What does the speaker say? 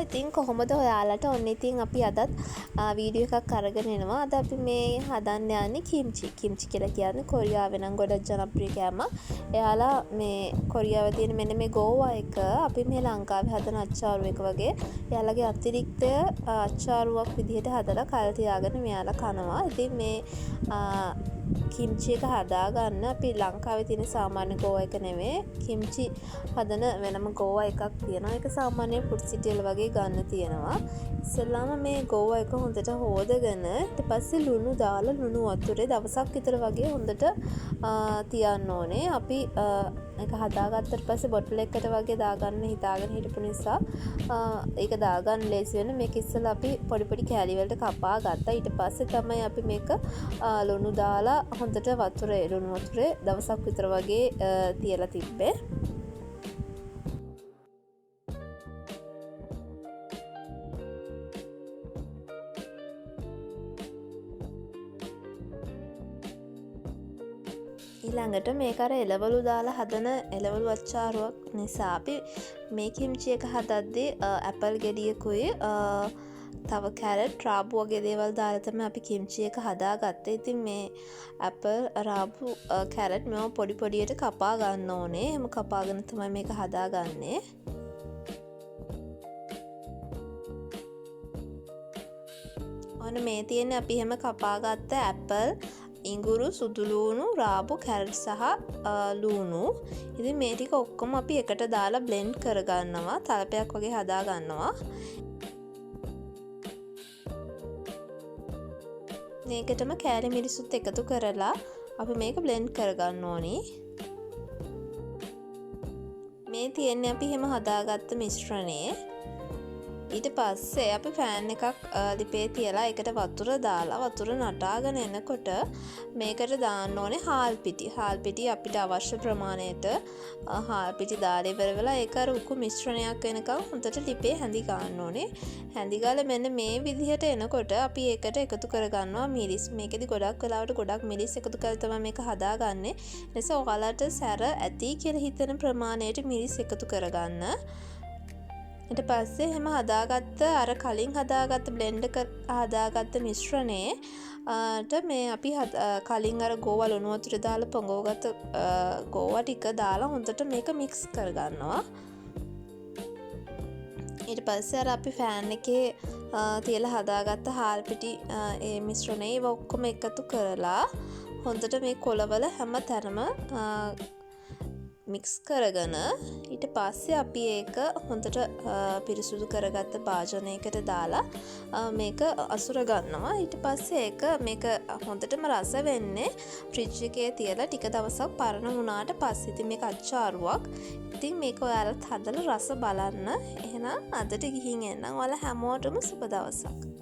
ඉතින් කොහොමද ඔයාලට ඔන්න ඉතින් අපි අදත් වීඩියෝ එකක් අරගෙන එනවා. අද අපි මේ හදන්න යන්නේ කිම්චි කියලා කියන්නේ කොරියාවේ නම් ගොඩක් ජනප්‍රිය කෑමක්. එයාලා මේ කොරියාවේ තියෙන මෙන්න මේ ගෝවා එක අපි මේ ලංකාවේ හදන අච්චාරු එක වගේ එයාලගේ අතිරික්තය අච්චාරුවක් විදිහට හදලා කල් තියාගෙන මෙයාලා කනවා. ඉතින් මේ කිම්චි එක හදාගන්න අපි ලංකාවේ තියෙන සාමාන්‍ය ගෝවා එක නෙමෙයි. කිම්චි හදන වෙනම ගෝවා එකක් තියෙනවා. ඒක සාමාන්‍ය ෆුඩ් සිටි වල වගේ ගන්න තියෙනවා. ඉස්සෙල්ලාම මේ ගෝවා එක හොඳට හොදගෙන ඊට පස්සේ ලුණු දාලා ලුණු වතුරේ දවසක් විතර වගේ හොඳට තියන්න ඕනේ. අපි ඒක හදාගත්තට පස්සේ බොටල් එකකට වගේ දාගන්න හිතාගෙන හිටපු නිසා ඒක දාගන්න ලේසි වෙන. මේක ඉස්සෙල්ලා අපි පොඩි පොඩි කෑලි වලට කපා ගත්තා. ඊට පස්සේ තමයි අපි මේක ලුණු දාලා හොඳට ලුණු වතුරේ දවසක් විතර වගේ තියලා තිබ්බේ. ඊළඟට මේක අර එළවලු දාලා හදන එළවලු අච්චාරුවක් නිසා අපි මේ කිම්චි එක හදද්දී ඇපල් ගෙඩියකුයි තව කැරට් රාබු වගේ දේවල් දාලා තමයි අපි කිම්චි එක හදාගත්තේ. ඉතින් මේ ඇපල් රාබු කැරට් මේවා පොඩි පොඩියට කපා ගන්න ඕනේ. එහෙම කපාගෙන තමයි මේක හදාගන්නේ. ඔන්න මේ තියෙන්නේ අපි එහෙම කපාගත්ත ඇපල්, ඉඟුරු, සුදුලූණු, රාබු, කැරට් සහ ලූණු. ඉතින් මේ ටික ඔක්කොම අපි එකට දාලා බ්ලෙන්ඩ් කරගන්නවා. තලපයක් වගේ හදාගන්නවා. මේකටම කෑලි මිරිසුත් එකතු කරලා අපි මේක බ්ලෙන්ඩ් කරගන්න ඕනි. මේ තියෙන්නේ අපි එහෙම හදාගත්ත මිශ්‍රණය. ඊට පස්සේ අපි පෑන් එකක් ලිපේ තියලා ඒකට වතුර දාලා වතුර නටාගෙන එනකොට මේකට දාන්න ඕනේ හාල් පිටි. හාල් පිටි අපිට අවශ්‍ය ප්‍රමාණයට හාල් පිටි දාලා ඉවර වෙලා ඒක අර උකු මිශ්‍රණයක් වෙනකම් හොඳට ලිපේ හැඳි ගන්න ඕනේ. හැඳි ගාලා මෙන්න මේ විදිහට එනකොට අපි ඒකට එකතු කරගන්නවා මිරිස්. මේකෙදි ගොඩක් වෙලාවට ගොඩක් මිරිස් එකතු කරලා තමයි මේක හදාගන්නේ. ඒ නිසා ඔයාලට සැර ඇති කියලා හිතන ප්‍රමාණයට මිරිස් එකතු කරගන්න. ඊට පස්සේ එහෙම හදාගත්ත අර කලින් හදාගත්ත බ්ලෙන්ඩ් හදාගත්ත මිශ්‍රණයට මේ අපි කලින් අර ගෝවා ලුණු වතුරේ දාලා පොඟවගත්ත ගෝවා ටික දාලා හොඳට මේක මික්ස් කරගන්නවා. ඊට පස්සේ අර අපි ෆෑන් එකේ තියලා හදාගත්ත හාල් පිටි ඒ මිශ්‍රණය ඒව ඔක්කොම එකතු කරලා හොඳට මේ කොළවල හැම තැනම මික්ස් කරගෙන ඊට පස්සේ අපි ඒක හොඳට පිරිසුදු කරගත්ත භාජනයකට දාලා මේක අසුර ගන්නවා. ඊට පස්සේ මේක හොඳටම රස වෙන්නේ ෆ්‍රිජ් එකේ තියලා ටික දවසක් පරණ වුණාට පස්සේ. ඉතින් මේක අච්චාරුවක්. ඉතින් මේක ඔයාලත් හදලා රස බලන්න. එහෙනම් අදට ගිහින් එන්නම්. ඔයාලා හැමෝටම සුබ දවසක්.